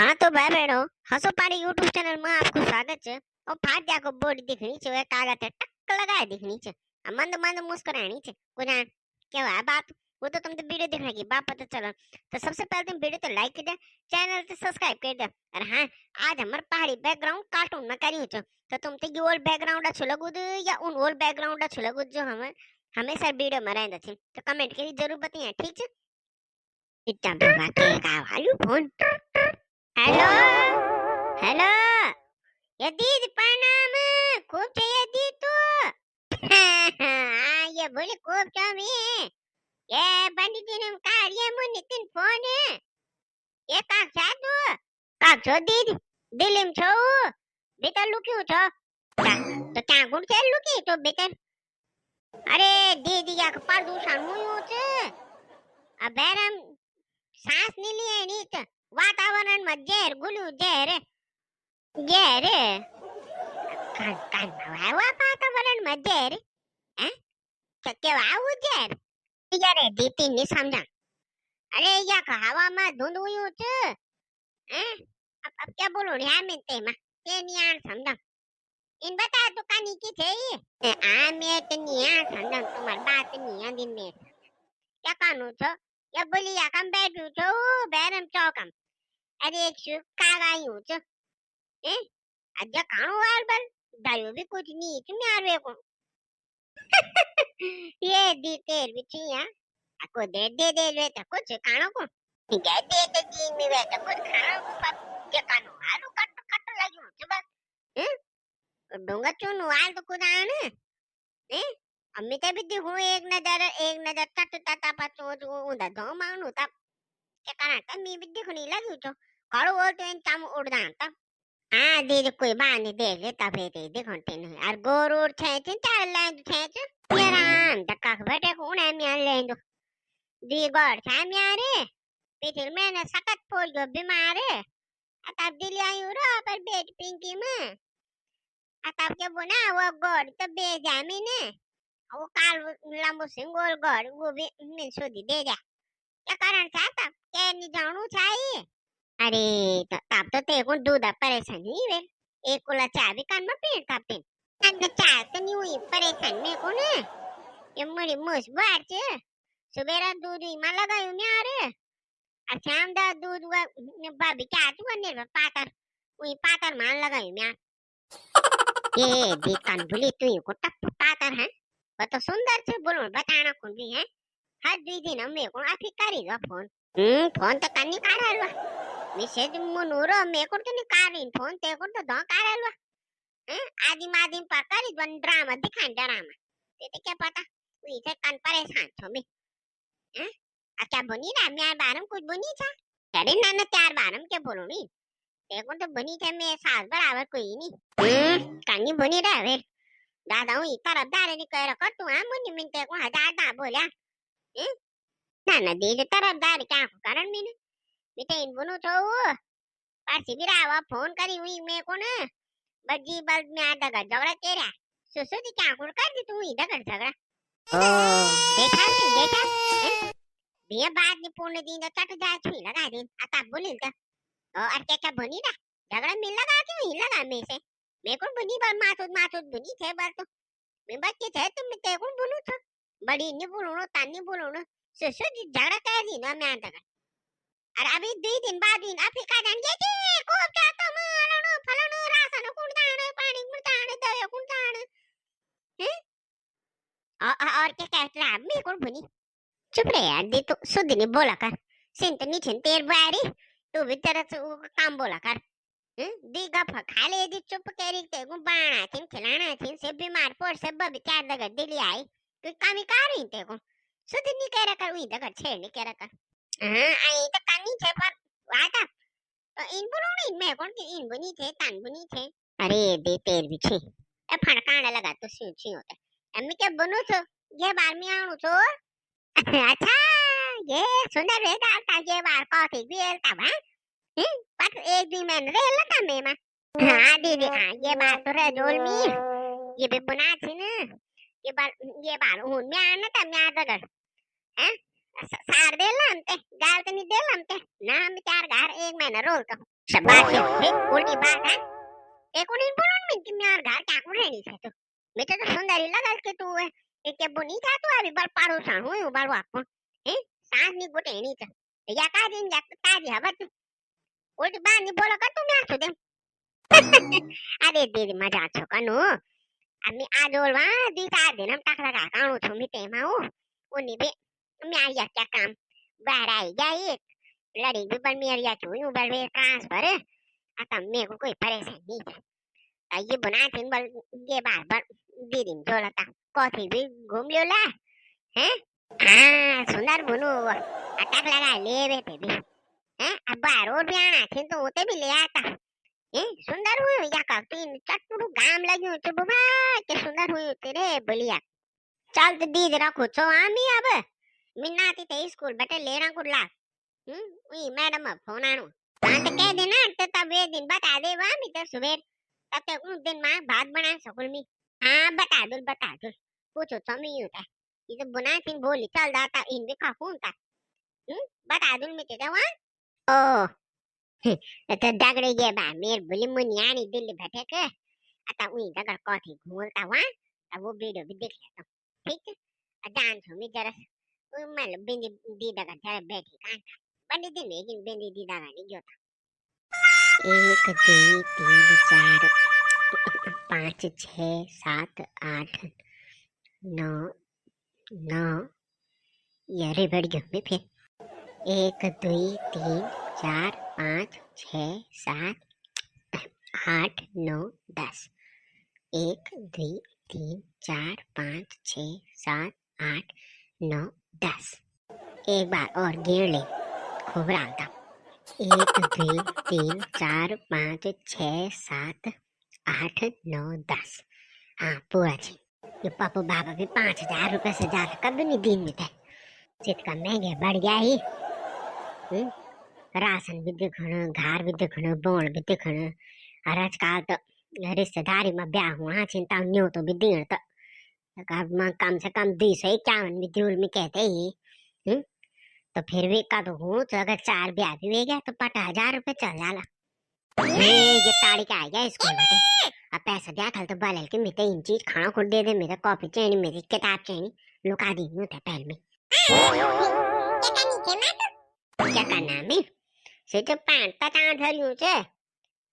हाँ तो भाई बहनों, हंसो पारी यूट्यूब चैनल में आपको स्वागत है। और फाट को बॉडी दिखनी चाहिए, कागज है टक लगाए दिखनी चाहिए, मंद मंद मुस्कुरानी चाहिए को जान क्या है बात। वो तो तुम तो वीडियो देखने की बात पता चला। तो सबसे पहले तुम वीडियो तो लाइक कर दे, चैनल तो सब्सक्राइब कर दे। और हाँ, आज हमारे पहाड़ी बैकग्राउंड कार्टून में करी हो तो तुम तो ये ओल्ड बैकग्राउंड अच्छो लगुद या उन ओल्ड बैकग्राउंड अच्छो लगुद जो हमें हमेशा वीडियो में रहता छे। तो कमेंट करी जरूर बताइए, ठीक है। इतना बाबा के का वालू फोन। हेलो हेलो, ये दीदी प्रणाम। खूब चाहिए दी तू। हाँ, ये बोले खूब चाहिए। ये पंडित जी ने कहा ये मुझे नितिन फोन है। ये काक तू काक छो दीदी दिलिम छो बेटा लुक्यू छो तो क्या गुड़ से लुकी तो बेटा। अरे दीदी या प्रदूषण हुई छे अब बैरम सांस नहीं लिए नीच वातावरण में जहर गुलू जहर जहर कान कान हवा वातावरण में जहर हैं क्या आવું जहर यार दीदी नहीं समझा। अरे या हवा में धुंध हुई हैं अब क्या बोलूं यार मैं तेमा ते नहीं आन समझा। इन बता तो कानी की थे ये आ मैं तो नहीं आन समझा तुम्हारी बात नहीं आ दिन में क्या कानू छो या बोली या कम बैठू छो बैरम चौकम। अरे एक शुभ कागाई हूं छो हैं अज्जा खाणो वाल बल दायो भी कुछ नहीं तुम यार वे को। ये दी तेर बिचिया को दे वे तो कुछ खाणो को दे दे जी में वे तो कुछ खाणो को पर ये कानो हालो कट कट लाग्यो छ बस हैं डोंगा चुन वाल तो कुछ आन हैं अमिता भी देखो एक नजर टट टटा पाचो जो उदा दो मानु ता के करा का मी भी देखो नहीं लाग्यो छ काळो वो तो इन काम उड़दा ता। हाँ दीदी कोई बात नहीं देख लेता फिर देखो नहीं यार गोरूर छे चार लाइन छे यार आम धक्का बैठे को उन्हें मियां लेंदो दी गॉड छे मियां रे पिछले महीने सखत पोल गयो बीमार है तब दिल्ली आई हूँ रो पर बेट पिंकी में तब क्या बोना वो गॉड तो बेजामी ने वो काल लंबो सिंगोल गॉड वो भी मिल सुधी दे जा क्या कारण था तब क्या नहीं जानू चाहिए। अरे तब तो ते को दूध परेशान ही वे एक कोला चाय भी कान में पीड़ तब ते अंदर चाय तो नहीं हुई परेशान में को ने ये मेरी मुस बात छे सुबेरा दूध ही में लगायो ने अरे अच्छा हम दा दूध वा भाभी क्या तू ने पातर वही पातर मान लगायो मैं ये देखन भूली तू को टप पातर है वो तो सुंदर से बोलो बताना कौन भी है हर दुई दिन हम को आफी करी दो फोन फोन तो कन्नी कारलवा मैसेज मुनुरो मे को तो निकारिन फोन ते को तो दो कारलवा हैं आदिम आदिम पर करी वन ड्रामा दिखान ड्रामा ते क्या पता वही से कन परेशान छो मैं हैं क्या बनी ना मैं बारम कुछ बनी था अरे ना ना चार बारम के बोलो नहीं ते को तो बनी थे मैं सास बराबर कोई नहीं कन्नी बनी रहे दादा हूँ तरफदार नहीं कह रहा कर तू हां मुन्नी मिनटे को हजार दा बोला हैं ना ना दे तरफदार क्या कारण मैंने बेटा इन बोलो तो पासी बिरावा फोन करी हुई मैं को ना बजी बल में आ दगा झगड़ा तेरा सुसु जी क्या कुल कर दी तू इधर कर झगड़ा देखा बिया बात नहीं पूर्ण दिन चट जाए छुई लगा दिन आता बोलिल का और क्या बनी ना झगड़ा मिल लगा के ही लगा में से मैं को बनी बार माथुद बनी थे बार तो मैं बच्चे थे तुम ते को बोलू था बड़ी नहीं बोलू तानी बोलू सुसु जी झगड़ा कर दी ना मैं दगा और अभी 2 दिन बाद इन अफ्रीका जान गए थे खूब चाहता मारनो फलनो राशन कुंडाने पानी कुंडाने दवे कुंडाने हैं और क्या कहते हैं मैं कौन बनी चुप रहे यार दे तो सुध नहीं बोला कर सिंत नहीं छिन तेर बारी तू भी तरह से काम बोला कर हैं दी गप खा ले दी चुप करी ते को बाणा थिन खिलाना थिन से बीमार पड़ से बब चार दगा दिल्ली आई कोई कामी कर रही ते को सुध नहीं कह रहा कर वही दगा छेड़ नहीं कह रहा कर हाँ आई तो कनी थे पर वाता तो इन बुनी मैं कौन की इन बुनी थे तन बुनी थे अरे दे तेर भी छे ए फड़काने लगा तो सी होता अम्मी क्या बनो छो ये बार में आऊं छो अच्छा ये सुंदर है डालता ये बार कॉफी भी एलता बा पर एक दिन मैंने रे लगा मैं मा हाँ दीदी हाँ ये बार तो रे जोल मी ये भी बुना थी ना ये बार हुन में आना था मैं आ दगर हैं सार देलांते गालतनी देलांते नाम चार घर एक महीना रोलतो शबाश हे उल्टी बात है एक कोणी बोलून मी की यार घर टाकून रेडी છે તો મેં તો સુંદરી લગાલ કે તું એ કે બોની જાતો આવી બળ પાડો સાણ હું બાળવા કોણ હે સાસ ની ગોટે એની છે યા કાજી યા તાજી હવા તું ઉલ્ટી બાર ની બોલો કર તું મ્યા છો દે અરે દીદી મજા છો કનો અમે આ જોલવા દીતા દિનમ ટાકલા કા કાણો છો મી તેમાં હું ઉની બે मैं आया क्या काम बाहर आई गई एक लड़ी भी बन मेरी या चुई उबल वे ट्रांसफर आता मेरे को कोई परेशानी नहीं है ये बना थी बल ये बार बार दीदी जो लता कॉफी भी घूम लियो ला हैं हाँ सुंदर बुनु अटक लगा ले वे थे भी हैं अब बाहर और भी आना थी तो होते भी ले आता हैं सुंदर हुई या का तीन चटुडू गाम लग्યું છે બબા કે સુંદર हुई तेरे बलिया चल तो दीदी रखो छो आमी अब मिन्नाती ते स्कूल बटे लेना कुडला उई मैडम फोन आणो हां तो कह देना तो तब एक दिन बता दे वा मी तो सुबह तब तक उस दिन मां भात बना स्कूल में हां बता दो पूछो तो मैं यूं था ये तो बना थी बोली चल दाता इन भी खा फोन था बता दूं मैं तेरा वहां ओ तो दगड़े ये बा मेर बोली मुनियानी दिल्ली बैठे के आता उई दगड़ कॉफी घूमता वहां अब वो वीडियो भी देख लेता ठीक है जान छो मैं जरा मतलब बिंदी दीदा का जरा बैठी कान बंदी दिन लेकिन बिंदी दीदा का नहीं जोता 1 2 3 4 5 6 7 8 9 9 ये रे बढ़ गयो मैं फिर 1 2 3 4 5 6 7 8 9 10 1 2 3 4 5 6 7 8 9 10 एक बार और गिन ले खूब डालता 1 2 3 4 5 6 7 8 9 10 हाँ पूरा जी ये पापा बाबा भी 5,000 रुपए से ज्यादा कभी नहीं दिन में थे जितना महंगे बढ़ गया ही राशन भी दिखण घर भी दिखण बोण भी दिखण और आजकल तो रिश्तेदारी में ब्याह हुआ चिंता न्यू तो भी दिन तो कम से कम 251 भी दूर में कहते ही तो फिर भी का तो हूँ तो अगर 4 ब्याह भी हो गया तो 50,000 रुपए चल जाला ये ताड़ी का आ गया स्कूल में अब पैसा दिया कल तो बाल के मेरे इन चीज खाना खुद दे दे मेरा कॉपी चाहिए मेरी किताब चाहिए लुका दी हूँ पहल में क्या करना मैं से तो पैंट पता धरियो छे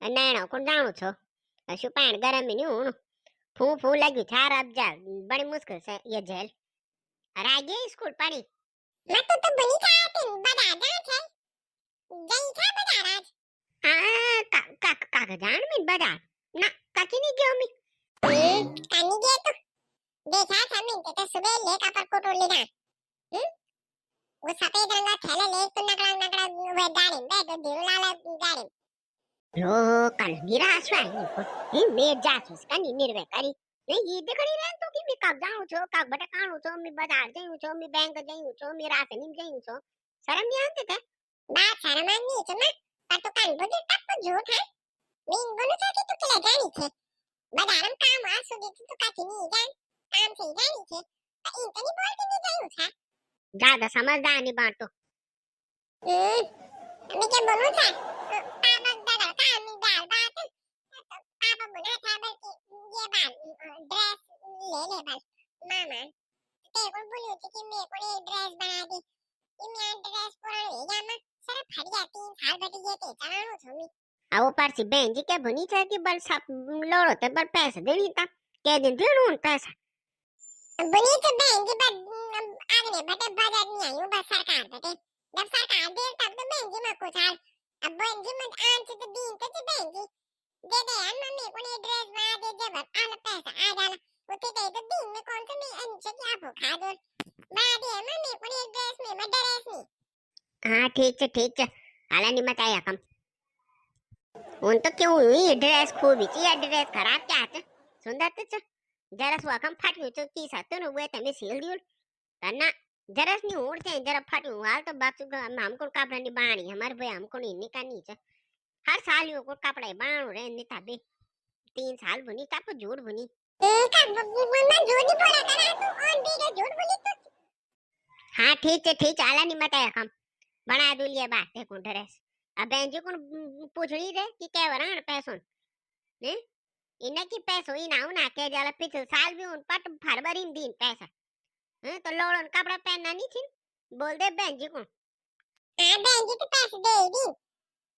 नैना को जानो छो अशु पैंट गरम में नहीं हूँ फू फू लगी थार अब जा बड़ी मुश्किल से ये जेल अरे आ गई स्कूल पढ़ी मैं तो बनी था तीन बड़ा जान है गई था बाजार आज हां का जान में बाजार ना काकी नहीं गयो मी कानी गए तो देखा था मैं तो सुबह लेका पर कोटो लेना वो सफेद रंग का थैला ले तो नकड़ा वो गाड़ी बैग दिल लाला गाड़ी लो कल मेरा स्वाई को मैं जात उसका निर्वे करी नहीं ये देखड़ी रहे तो कि मैं कब जाऊं छो कब बटे काणू छो मैं बाजार जाऊं छो मैं बैंक जाऊं छो मैं राशन जाऊं छो शर्म नहीं आते थे बात शर्म नहीं छो ना पर तो कान बजे तक तो झूठ है मैं बोलू था कि तू चले जानी थे बाजार में काम आ सो दी तो काची नहीं जान काम से जानी थे तो इन तो नहीं बोलती नहीं जाऊं था ज्यादा समझदार नहीं बात तो मैं क्या बोलूं था पापा दादा काम में डाल बात पापा बोला था बल्कि ये बात ड्रेस ले ले बस मामा तेरे को बोली थी कि मेरे को ये ड्रेस बना दी ये मैं ड्रेस पुरानी ले जाना सर फट गया 3 साल बटी ये ते चलानो छो मी आ ऊपर से बहन जी के भनी था कि बल सब लोड़ो ते बल पैसे देनी था के दिन देनु पैसा बनी तो बहन जी पर आगने बटे बजट नहीं आई बस सरकार बटे जब सरकार दे तब तो बहन जी में कुछ हाल अब बहन जी में आंच तो दिन तो बहन जी दे दे यार मम्मी को ये ड्रेस बना दे जब आला पैसा आ जाला उते दे तो दिन में कौन सा मैं अंचे क्या भूखा दो बना दे मम्मी को ये ड्रेस में मैं ड्रेस नहीं हां ठीक है हाला नहीं मचाया कम उन तो क्यों हुई ड्रेस खूब ही ये ड्रेस खराब क्या है सुंदर तो जरा सुआ कम फट गई तो की साथ तो हुए तमे सील दियो करना जरा नहीं उड़ते जरा फट हुआ तो बात हमको कपड़ा नहीं बाणी हमारे भाई हमको नहीं निकालनी चाहिए हर साल यो को कपड़े बाणो रे निता बे 3 साल बुनी तब झूठ बुनी का झूठ बोला करा तू ऑन वीडियो झूठ बोली तो हाँ ठीक है, आला नहीं मत है हम बना दूं ये बात है कौन ड्रेस। अब बहन जी कौन पूछ रही रे कि क्या वरण पैसों ने इन्हें की पैसों ही ना उना के जाला पिछले साल भी उन पट फरवरी में दिन पैसा हैं तो लोड़न कपड़ा पहनना नहीं थी बोल दे बहन जी को। हाँ बहन जी तो पैसे दे दी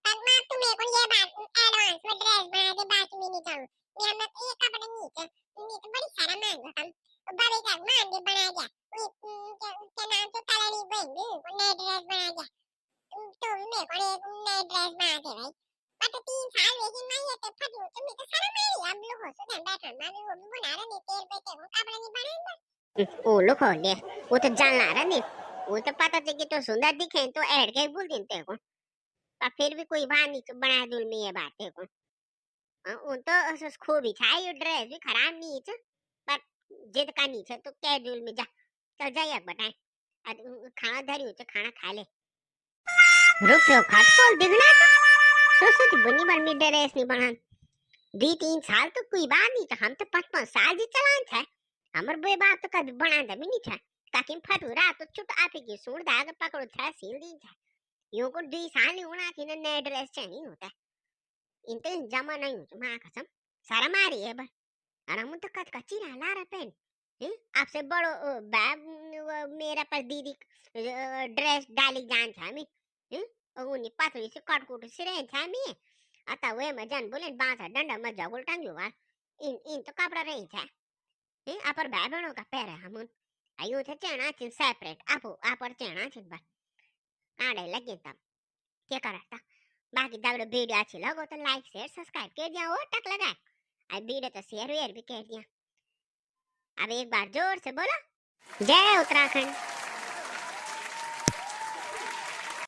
पर मां तू मेरे को ये बात एडवांस में ड्रेस बना दे बाद में नहीं जाऊं मेरा मत ये कपड़ा नहीं है नहीं तो बड़ी सारा मांग हम तो बड़े का मान दे बना दिया क्या नाम तो कलरी बहन जी नए ड्रेस बना दिया तो मेरे को एक नए ड्रेस बना दे भाई पर तो 3 साल लेकिन मैं ये तो फटू तो मैं तो सारा मारी अब लोग हो सुधर बैठा मैं भी वो भी बना रहा नहीं तेल पे तेल कपड़ा नहीं बनाएंगे ओ लोग हो ले वो तो जानना रहा नहीं वो तो पता चल कि तो सुंदर दिखे तो ऐड के बोल देते को पर फिर भी कोई बात नहीं तो बना दूं मैं ये बात है को उन तो अस खूब ही था ये ड्रेस भी खराब नहीं है पर जिद का नहीं है तो कैजुअल में जा चल जा एक बताए खाना धरी हो तो खाना खा ले रुक रो खट खोल दिखना सोच बनी बन में ड्रेस नहीं बना दी 3 साल तो कोई बात नहीं था हम तो 5-5 साल जी चलान था हमर बे बात तो कभी बना दे नहीं था ताकि फटूरा तो छुट आपे की सूर दाग पकड़ो था सील दी था यो को 2 साल ही होना थी ना नया ड्रेस चाहिए होता इन तो जमा नहीं हो मां कसम सारा मारी है बस और हम तो कच कच्ची ना ला रहा पेन आपसे बड़ो मेरा पर दीदी ड्रेस डाली जान था मी उन्हीं पाथरी से कटकुट से रहे था मी आता वे में जान बोले बांसा डंडा में जगुल टांग्यो वा इन इन तो कपड़ा रही था अपर भाई बहनों का पैर है हम आयु थे चेना चिन सेपरेट आपो आपर चेना चिन बस आड़े लगे तब क्या करा था बाकी दबड़े वीडियो अच्छी लगो तो लाइक शेयर सब्सक्राइब कर दिया और टक लगा अब वीडियो तो शेयर वेयर भी कर दिया अब एक बार जोर से बोलो जय उत्तराखंड।